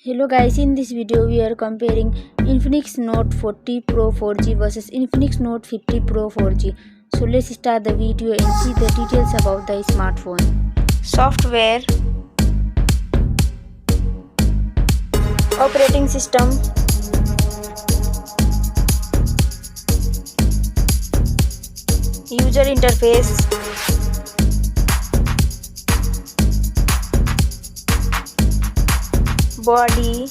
Hello guys, in this video we are comparing Infinix Note 40 Pro 4G versus Infinix Note 50 Pro 4G. So let's start the video and see the details about the smartphone. Software, operating system, user interface, body,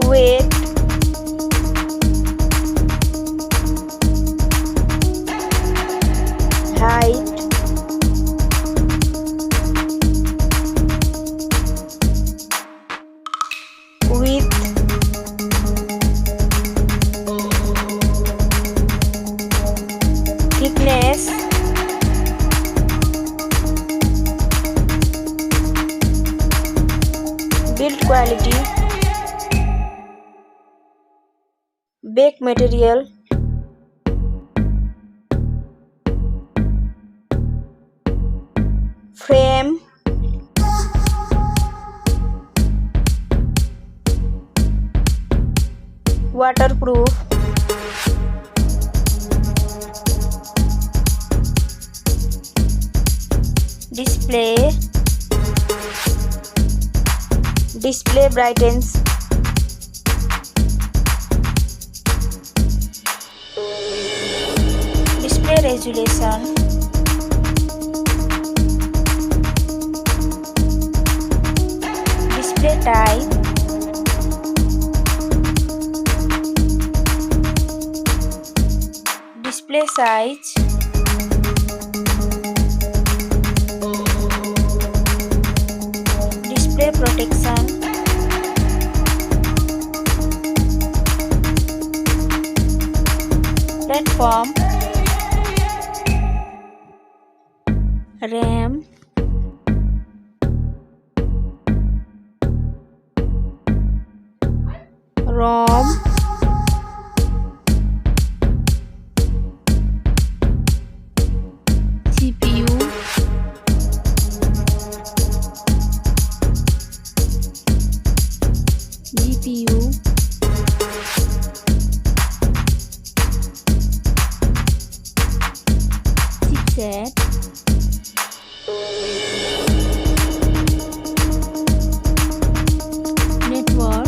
weight, height, width, thickness, build quality, back material, frame, waterproof, display brightens, display resolution, display type, display size, display protection, platform, RAM, ROM, CPU, GPU, chipset, network,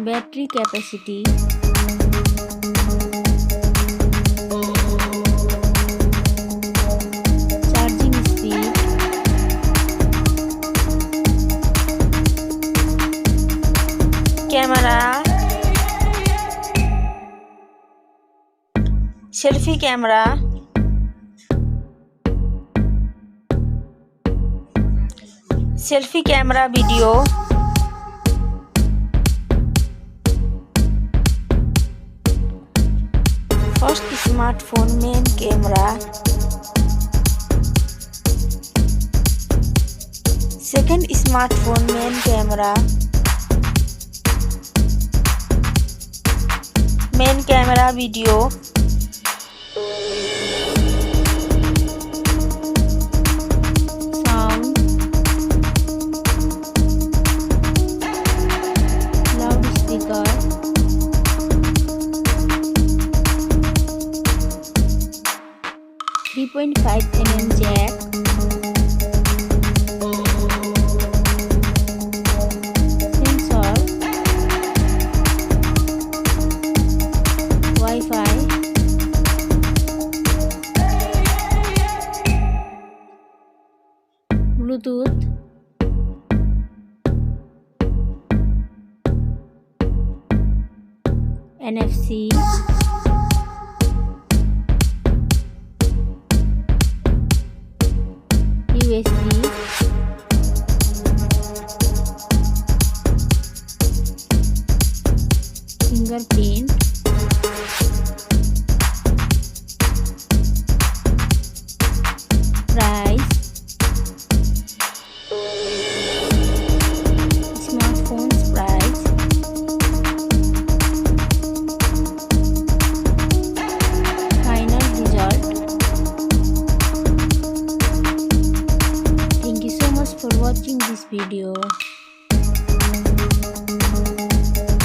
battery capacity, charging speed, camera, selfie camera, video, first smartphone main camera, second smartphone main camera, video, sound, loudspeaker, 3.5mm jack, sensor, Wi-Fi, Bluetooth, NFC, USB, fingerprint, price, smartphones price, this video.